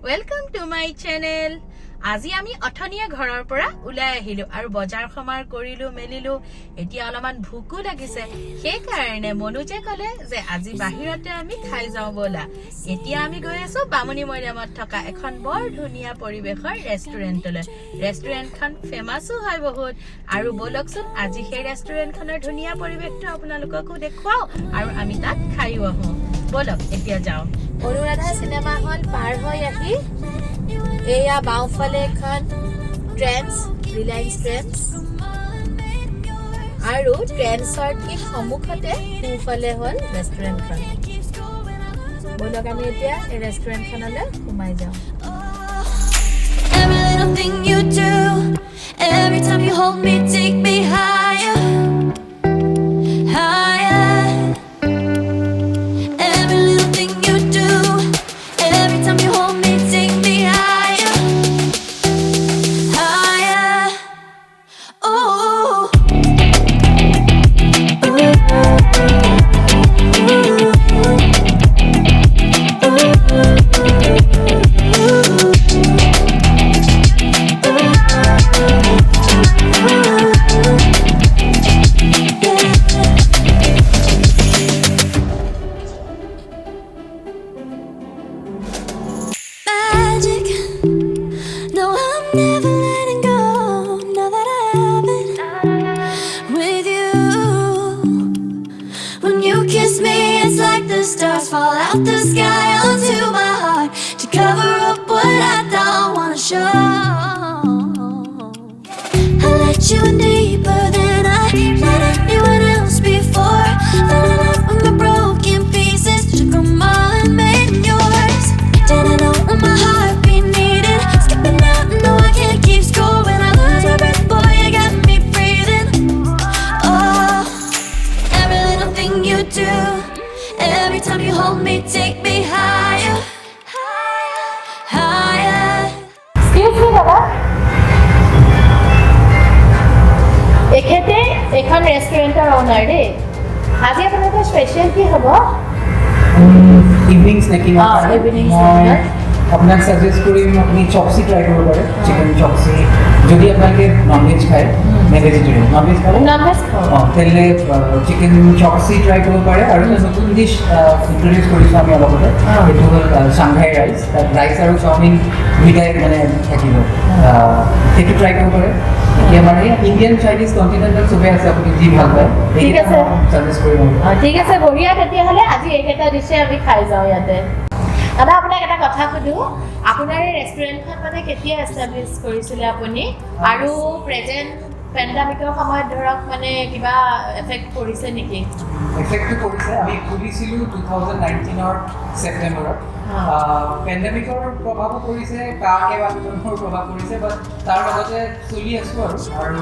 Welcome to my channel. আজি আমি অথনিয়া ঘৰৰ পৰা উলাই আহিলো আৰু বজাৰ সমাৰ কৰিলো মেলিলো এতিয়া অলপমান ভুকু লাগিছে সেই কাৰণে মনুজে কলে যে আজি বাহিৰতে আমি খাই যাও বলা এতিয়া আমি গৈ আছো বামুনিমৈদামত থকা এখন বৰ ধুনিয়া পৰিবেশৰ ৰেষ্টুৰেণ্টখন ফেমাসো হয় বহুত আৰু বলকচোন আজি সেই ৰেষ্টুৰেণ্টখনৰ ধুনিয়া পৰিবেশটো আপোনালোককো দেখুৱাও আৰু আমি তাত খাইও আহো বলক এতিয়া যাও অনুৰাধা সিনেমা হল পাৰ হৈ আহি এয়া বাওফালে এখন ট্ৰেন্স ৰিলায়েন্স ট্ৰেন্স আৰু ট্ৰেন্সৰ ঠিক সন্মুখতে সোঁফালে হ'ল ৰেষ্টুৰেণ্টখন বলক আমি এতিয়া এই ৰেষ্টুৰেণ্টখনলৈ সোমাই যাওঁ Every little thing you do, every time you hold me, take me higher, higher. Every little thing you do, every time you hold me, take me higher, higher. Oh. Magic. No, I'm never letting go. Now that I have it with you. When you kiss me, it's like the stars fall out the sky onto my heart to cover up what I don't wanna show. I let you in deeper than I let anyone else before. Fell in love with my broken pieces, took 'em all and made 'em yours. Didn't know when my heart beat needed, skipping out, no I can't keep score. When I lose my breath, boy, you got me breathing. Oh, every little thing you do, every time you hold me, take me higher, higher. Excuse me দাদা এখেতে এখন ৰেষ্টুৰেণ্টৰ অনাৰ দেই আজি আপোনালোকৰ special কি হ'ব ইভিনিং স্নেকিং evening মই snack. আপোনাক সাজেষ্ট কৰিম আপুনি চপসি ট্ৰাই কৰিব পাৰে চিকেন চপসি যদি আপোনালোকে ননভেজ খায় নে ভেজিটেৰিয়ান ননভেজ খাব ননভেজ খাওঁ তেলে চিকেন চপসি ট্ৰাই কৰিব পাৰে আৰু এটা নতুন ডিছ ইন্ট্ৰডিউচ কৰিছোঁ আমি অলপতে এইটো হ'ল চাংঘাই ৰাইচ তাত ৰাইচ আৰু চাওমিন দুইটাই মানে থাকিব সেইটো ট্ৰাই কৰিব পাৰে এতিয়া মানে ইণ্ডিয়ান চাইনিজ কণ্টিনেণ্টেল চবেই আছে আপুনি যি ভাল পায় ঠিক আছে। সাজেষ্ট কৰিম ঠিক আছে বঢ়িয়া তেতিয়াহ'লে আজি এইকেইটা ডিছে আমি খাই যাওঁ ইয়াতে দাদা আপোনাক এটা কথা সুধো আপোনাৰ এই ৰেষ্টুৰেণ্টখন মানে কেতিয়া এষ্টাব্লিছ কৰিছিলে আপুনি আৰু প্ৰেজেণ্ট পেণ্ডামিকৰ সময়ত ধৰক মানে কিবা এফেক্ট কৰিছে নেকি এফেক্টটো কৰিছে আমি খুলিছিলোঁ 2019ৰ ছেপ্টেম্বৰত পেণ্ডেমিকৰ প্ৰভাৱো পৰিছে কাকে বান্ধৰ প্ৰভাৱ পৰিছে বাট তাৰ লগতে চলি আছোঁ আৰু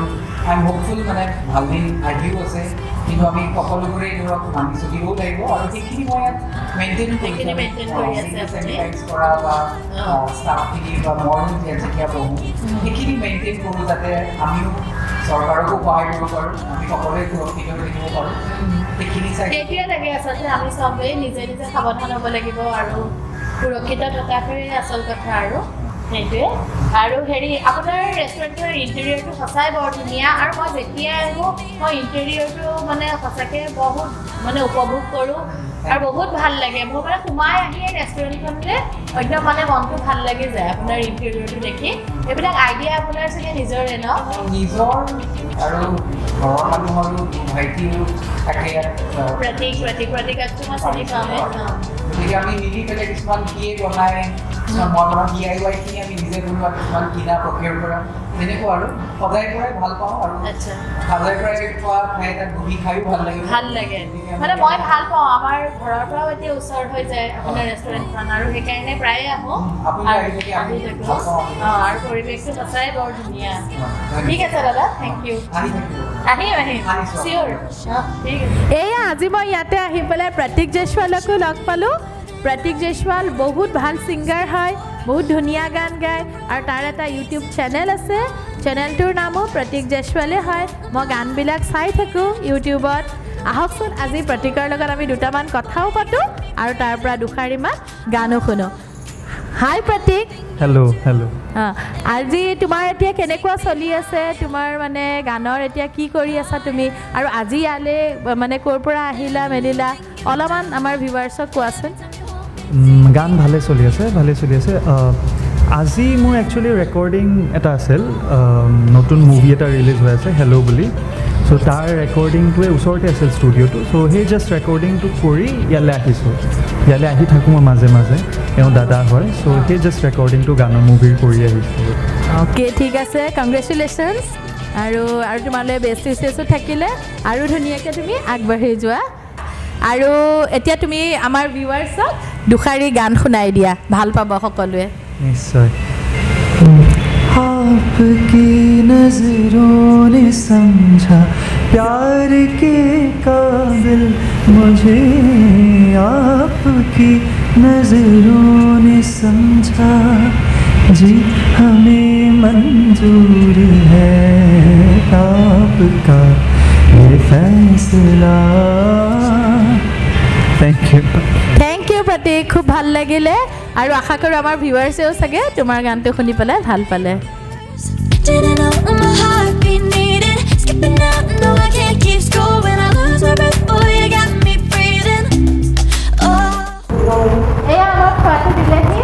আই এম হোপফুল মানে ভাল দিন আহিও আছে কিন্তু আমি সকলোবোৰেই ধৰক মানি চলিবও লাগিব আৰু সেইখিনি মই ইয়াত মেইনটেইন কৰি আছে আপুনি। চেনিটাইজ কৰা বা ষ্টাফখিনি বা মই যেতিয়া বহোঁ সেইখিনি মেইনটেইন কৰোঁ যাতে আমিও চৰকাৰকো সহায় কৰিব পাৰোঁ আমি সকলোৱে সুৰক্ষিত হৈ থাকিব পাৰোঁ সেইখিনি চাই সেইটোৱে লাগে আচলতে আমি চবেই নিজে নিজে সাৱধান হ'ব লাগিব আৰু সুৰক্ষিত থকাটোৱে আচল কথা আৰু সেইটোৱে আৰু হেৰি আপোনাৰ ৰেষ্টুৰেণ্টৰ ইণ্টেৰিয়ৰটো সঁচাই বৰ ধুনীয়া আৰু মই যেতিয়া আহোঁ মই ইণ্টেৰিয়ৰটো মানে সঁচাকৈ বহুত মানে উপভোগ কৰোঁ আৰু বহুত ভাল লাগে মোৰ মানে সোমাই আহি ৰেষ্টুৰেণ্টখনলৈ একদম মানে মনটো ভাল লাগি যায় আপোনাৰ ইণ্টেৰিয়ৰটো দেখি এইবিলাক আইডিয়া আপোনাৰ চাগে নিজৰে ন নিজৰ আৰু ঘৰৰ মানুহৰো ভাইটিও থাকে ইয়াত প্ৰতীকটো মই চিনি পাওঁ গতিকে আমি মিলি পেলাই কিছুমান কিয়ে বনাই কিছুমান মই বনাওঁ DIY খিনি আমি নিজে বনোৱা কিছুমান কিনা প্ৰক্ৰিয়াৰ পৰা তেনেকুৱা আৰু সদায় পৰাই ভাল পাওঁ আৰু আচ্ছা সদায় পৰাই খোৱা খাই তাত বহি খায়ো ভাল লাগে মানে মই ভাল পাওঁ আমাৰ ঘৰৰ পৰাও এতিয়া ওচৰ হৈ যায় আপোনাৰ ৰেষ্টুৰেণ্টখন আৰু সেইকাৰণে প্ৰায়ে আহোঁ আপুনি আহি থাকি আমি ভাল পাওঁ আৰু পৰিৱেশটো সঁচাই বৰ ধুনীয়া ঠিক আছে দাদা থেংক ইউ আহি থাকিব আহিম চিয়'ৰ ঠিক আছে এয়া আজি মই ইয়াতে আহি পেলাই প্ৰতীক জয়ছোৱালকো লগ পালোঁ প্ৰতীক জয়ছোৱাল বহুত ভাল ছিংগাৰ হয় বহুত ধুনীয়া গান গায় আৰু তাৰ এটা ইউটিউব চেনেল আছে চেনেলটোৰ নামো প্ৰতীক জয়ছোৱালে হয় মই গানবিলাক চাই থাকোঁ ইউটিউবত আহকচোন আজি প্ৰতীকৰ লগত আমি দুটামান কথাও পাতোঁ আৰু তাৰ পৰা দুষাৰিমান গানো শুনো হাই প্ৰতীক হেল্ল' আজি তোমাৰ এতিয়া কেনেকুৱা চলি আছে তোমাৰ মানে গানৰ এতিয়া কি কৰি আছা তুমি আৰু আজি ইয়ালৈ মানে ক'ৰ পৰা আহিলা মেলিলা অলপমান আমাৰ ভিউৱাৰ্ছক কোৱাচোন গান ভালে চলি আছে আজি মোৰ একচুৱেলি ৰেকৰ্ডিং এটা আছিল নতুন মুভি এটা ৰিলিজ হৈ আছে হেল্ল' বুলি চ' তাৰ ৰেকৰ্ডিংটোৱে ওচৰতে আছিল ষ্টুডিঅ'টো চ' সেই জাষ্ট ৰেকৰ্ডিংটো কৰি ইয়ালৈ আহিছোঁ ইয়ালৈ আহি থাকোঁ মই মাজে মাজে এওঁ দাদা হয় চ' সেই জাষ্ট ৰেকৰ্ডিংটো গানৰ মুভিৰ কৰি আহিছোঁ অ'কে ঠিক আছে কংগ্ৰেচুলেশ্যনছ আৰু তোমালৈ বেষ্ট উইচেছো থাকিলে আৰু ধুনীয়াকৈ তুমি আগবাঢ়ি যোৱা আৰু এতিয়া তুমি আমাৰ ভিউৱাৰ্ছক দুষাৰী গান শুনাই দিয়া ভাল পাব সকলোৱে নিশ্চয় आपकी नजरों ने समझा प्यार के काबिल मुझे आपकी नजरों ने समझा जी हमें मंजूर है आपका ये फैसला থেংক ইউ প্ৰতীক খুব ভাল লাগিলে আৰু আশা কৰোঁ আমাৰ ভিউৱাৰ্ছেও চাগে তোমাৰ গানটো শুনি পেলাই ভাল পালে Didn't know when my heart beat needed. Skipping out, no I can't keep scoring. I lose my breath, boy, you got me breathing. Oh. এয়া আমাক খোৱাটো দিলেহি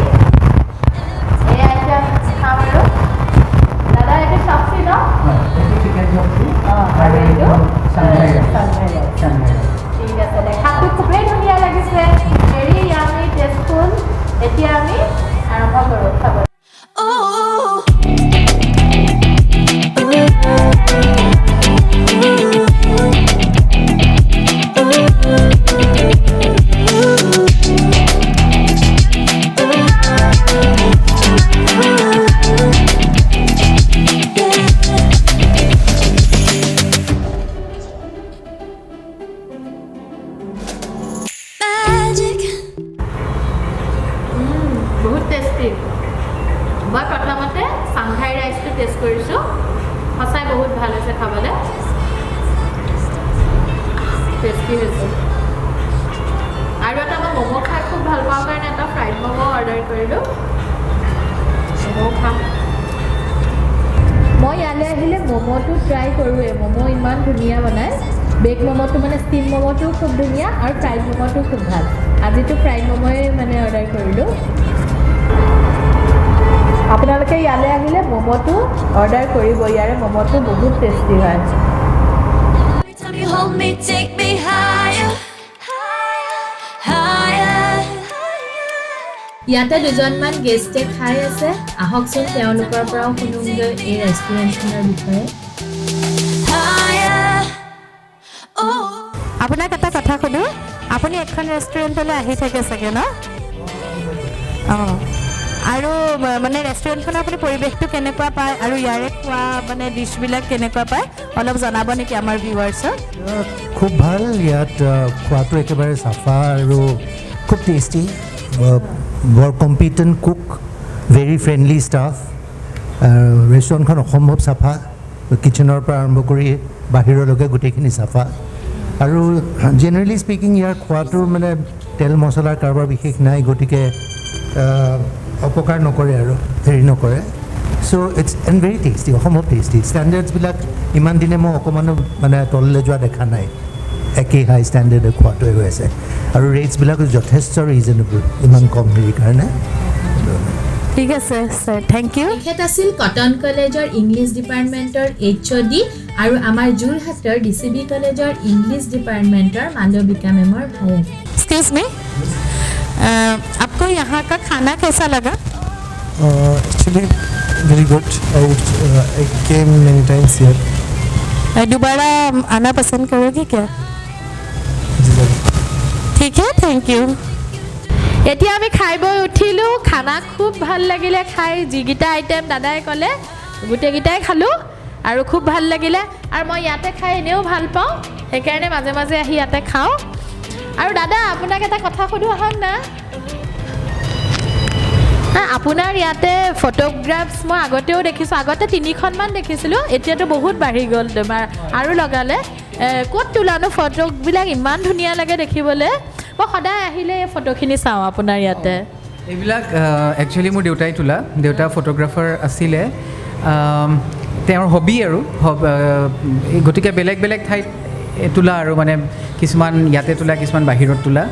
এয়া এতিয়া খাম আৰু দাদা এইটো চব্জি ন আৰু এইটো ঠিক আছে দেখাটো খুবেই ধুনীয়া লাগিছে ভেৰি য়ামি টেষ্টফুল এতিয়া আমি আৰম্ভ কৰোঁ খাব বহুত টেষ্টি মই প্ৰথমতে চাংঘাই ৰাইচটো টেষ্ট কৰিছোঁ সঁচাই বহুত ভাল হৈছে খাবলৈ টেষ্টি হৈছে আৰু এটা মই ম'ম' খাই খুব ভাল পাওঁ কাৰণে এটা ফ্ৰাইড ম'ম' অৰ্ডাৰ কৰিলোঁ ম'ম' খাম মই ইয়ালৈ আহিলে ম'ম'টো ট্ৰাই কৰোঁৱে ম'ম' ইমান ধুনীয়া বনায় বেগ ম'ম'টো মানে ষ্টিম ম'ম'টো খুব ধুনীয়া আৰু ফ্ৰাইড ম'ম'টো খুব ভাল আজিতো ফ্ৰাইড ম'ম'য়ে মানে অৰ্ডাৰ কৰিলোঁ আপোনালোকে ইয়ালৈ আহিলে ম'ম'টো অৰ্ডাৰ কৰিব ইয়াৰে ম'ম'টো বহুত টেষ্টি হয় Every time you hold me, take me higher, higher. ইয়াতে দুজনমান গেষ্টে খাই আছে আহকচোন তেওঁলোকৰ পৰাও শুনোগৈ এই ৰেষ্টুৰেণ্টখনৰ বিষয়ে আপোনাক এটা কথা সুধোঁ আপুনি এখন ৰেষ্টুৰেণ্টলৈ আহি থাকে চাগে ন অঁ আৰু মানে ৰেষ্টুৰেণ্টখনৰ আপুনি পৰিৱেশটো কেনেকুৱা পায় আৰু ইয়াৰে খোৱা মানে ডিছবিলাক কেনেকুৱা পায় অলপ জনাব নেকি আমাৰ ভিউৱাৰ্ছক খুব ভাল ইয়াত খোৱাটো একেবাৰে চাফা আৰু খুব টেষ্টি বৰ competent cook very friendly staff ৰেষ্টুৰেণ্টখন অসম্ভৱ চাফা কিটচেনৰ পৰা আৰম্ভ কৰি বাহিৰলৈকে গোটেইখিনি চাফা আৰু জেনেৰেলি স্পিকিং ইয়াৰ খোৱাটোৰ মানে তেল মছলাৰ কাৰোবাৰ বিশেষ নাই গতিকে অপকাৰ নকৰে আৰু হেৰি নকৰে চ' ইটছ এণ্ড ভেৰি টেষ্টি অসম্ভৱ টেষ্টি ষ্টেণ্ডাৰ্ডছবিলাক ইমান দিনে মই অকণমানো মানে তললৈ যোৱা দেখা নাই একেই হাই ষ্টেণ্ডাৰ্ডে খোৱাটোৱে হৈ আছে আৰু ৰেটছবিলাকো যথেষ্ট ৰিজনেবল ইমান কম হেৰিৰ কাৰণে ঠিক আছে ছাৰ থেংক ইউ তেখেত আছিল কটন কলেজৰ ইংলিছ ডিপাৰ্টমেণ্টৰ HOD আৰু আমাৰ যোৰহাটৰ DCB কলেজৰ ইংলিছ ডিপাৰ্টমেণ্টৰ মালবিকা মেমৰ ভাই এক্সকিউজ মি आपको यहाँ का खाना कैसा लगा actually very good I came many times here दोबारा आना पसंद करोगे क्या ठीक है थैंक यू এতিয়া আমি খাই বৈ উঠিলোঁ খানা খুব ভাল লাগিলে খাই যিকেইটা আইটেম দাদাই ক'লে গোটেইকেইটাই খালোঁ আৰু খুব ভাল লাগিলে আৰু মই ইয়াতে খাই এনেও ভাল পাওঁ সেইকাৰণে মাজে মাজে আহি ইয়াতে খাওঁ আৰু দাদা আপোনাক এটা কথা সুধোঁ আহক না আপোনাৰ ইয়াতে ফটোগ্ৰাফছ মই আগতেও দেখিছোঁ আগতে 3খনমান দেখিছিলোঁ এতিয়াতো বহুত বাঢ়ি গ'ল তোমাৰ আৰু লগালে ক'ত তোলানো ফটোবিলাক ইমান ধুনীয়া লাগে দেখিবলৈ মই সদায় আহিলে এই ফটোখিনি চাওঁ আপোনাৰ ইয়াতে এইবিলাক একচুৱেলি মোৰ দেউতাই তোলা দেউতা ফটোগ্ৰাফাৰ আছিলে তেওঁৰ হবি আৰু গতিকে বেলেগ বেলেগ ঠাইত তোলা আৰু মানে কিছুমান ইয়াতে তোলা কিছুমান বাহিৰত তোলা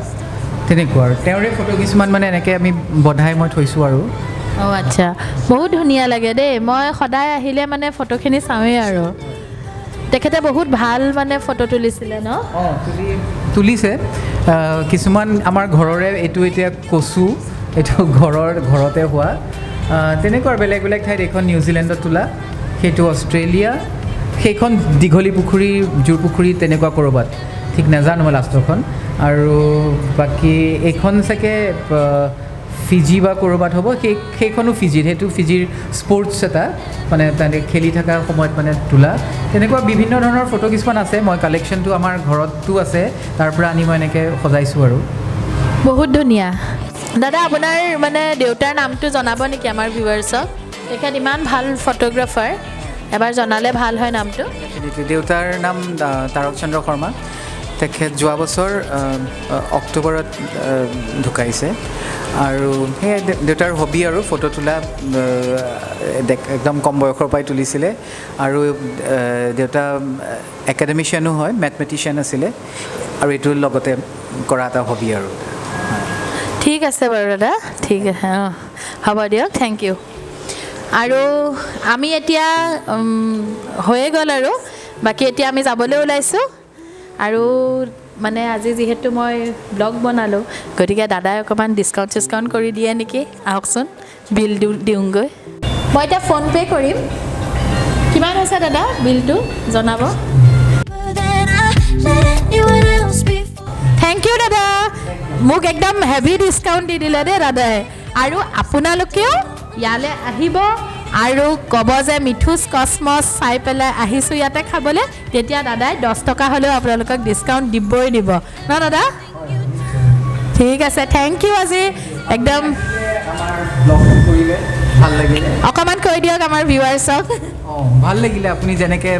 তেনেকুৱা আৰু তেওঁৰে ফটো কিছুমান মানে এনেকৈ আমি বধাই মই থৈছোঁ আৰু অঁ আচ্ছা বহুত ধুনীয়া লাগে দেই মই সদায় আহিলে মানে ফটোখিনি চাওঁৱেই আৰু তেখেতে বহুত ভাল মানে ফটো তুলিছিলে ন অঁ তুলিছে কিছুমান আমাৰ ঘৰৰে এইটো এতিয়া কচু এইটো ঘৰতে হোৱা তেনেকুৱা বেলেগ বেলেগ ঠাইত এইখন নিউজিলেণ্ডত তোলা সেইটো অষ্ট্ৰেলিয়া সেইখন দীঘলী পুখুৰী জোৰ পুখুৰী তেনেকুৱা ক'ৰবাত ঠিক নাজানো মই লাষ্টৰখন আৰু বাকী এইখন চাগে ফিজি বা ক'ৰবাত হ'ব সেইখনো ফিজিত সেইটো ফিজিৰ স্পৰ্টছ এটা মানে তাতে খেলি থকা সময়ত মানে তোলা তেনেকুৱা বিভিন্ন ধৰণৰ ফটো কিছুমান আছে মই কালেকশ্যনটো আমাৰ ঘৰতো আছে তাৰ পৰা আনি মই এনেকৈ সজাইছোঁ আৰু বহুত ধুনীয়া দাদা আপোনাৰ মানে দেউতাৰ নামটো জনাব নেকি আমাৰ ভিউৱাৰ্ছক তেখেত ইমান ভাল ফটোগ্ৰাফাৰ এবাৰ জনালে ভাল হয় নামটো দেউতাৰ নাম তাৰক চন্দ্ৰ শৰ্মা তেখেত যোৱা বছৰ অক্টোবৰত ঢুকাইছে আৰু সেই দেউতাৰ হবি আৰু ফটো তোলা একদম কম বয়সৰ পৰাই তুলিছিলে আৰু দেউতা একাডেমিচিয়ানো হয় মেথমেটিচিয়ান আছিলে আৰু এইটোৰ লগতে কৰা এটা হবি আৰু ঠিক আছে বাৰু দাদা ঠিক আছে অঁ হ'ব দিয়ক থেংক ইউ আৰু আমি এতিয়া হৈয়ে গ'ল আৰু বাকী এতিয়া আমি যাবলৈ ওলাইছোঁ আৰু মানে আজি যিহেতু মই ব্লগ বনালোঁ গতিকে দাদাই অকণমান ডিছকাউণ্ট কৰি দিয়ে নেকি আহকচোন বিল দিওঁগৈ মই এতিয়া ফোনপে' কৰিম কিমান হৈছে দাদা বিলটো জনাব Then I let anyone else before. Thank you দাদা মোক একদম হেভি ডিছকাউণ্ট দি দিলে দেই দাদাই আৰু আপোনালোকেও ইয়ালৈ আহিব আৰু ক'ব যে মিথুজ কসমছ চাই পেলাই আহিছোঁ ইয়াতে খাবলৈ তেতিয়া দাদাই 10 টকা হ'লেও আপোনালোকক ডিছকাউণ্ট দিবই দিব ন দাদা ঠিক আছে থেংক ইউ আজি একদম আমাৰ ব্লগটো কৰিলে ভাল লাগিলে অকণমান কৈ দিয়ক আমাৰ ভিউৱাৰ্ছক অঁ ভাল লাগিলে আপুনি যেনেকৈ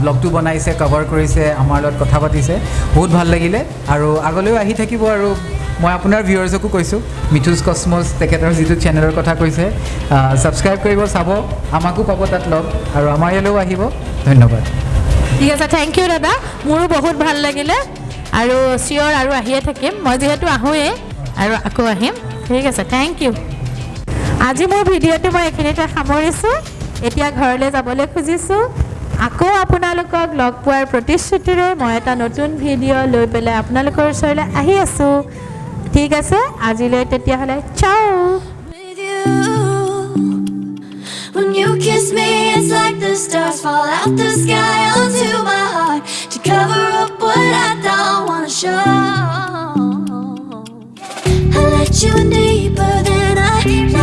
ব্লগটো বনাইছে কভাৰ কৰিছে আমাৰ লগত কথা পাতিছে বহুত ভাল লাগিলে আৰু আগলৈও আহি থাকিব আৰু মই আপোনাৰ ভিউৱাৰ্ছকো কৈছোঁ মিথুজ কসমছ তেখেতৰ যিটো চেনেলৰ কথা কৈছে ছাবস্ক্ৰাইব কৰিব চাব আমাকো পাব তাত লগ আৰু আমাৰ ইয়ালৈও আহিব ধন্যবাদ ঠিক আছে থেংক ইউ দাদা মোৰো বহুত ভাল লাগিলে আৰু চিয়'ৰ আৰু আহিয়ে থাকিম মই যিহেতু আহোঁৱেই আৰু আকৌ আহিম ঠিক আছে থেংক ইউ আজি মোৰ ভিডিঅ'টো মই এইখিনিতে সামৰিছোঁ এতিয়া ঘৰলৈ যাবলৈ খুজিছোঁ আকৌ আপোনালোকক লগ পোৱাৰ প্ৰতিশ্ৰুতিৰে মই এটা নতুন ভিডিঅ' লৈ পেলাই আপোনালোকৰ ওচৰলৈ আহি আছোঁ ঠিক আছে আজিলৈ তেতিয়াহ'লে চাও With you, when you kiss me, it's like the stars fall out the sky onto my heart to cover up what I don't wanna show. I let you in deeper than I let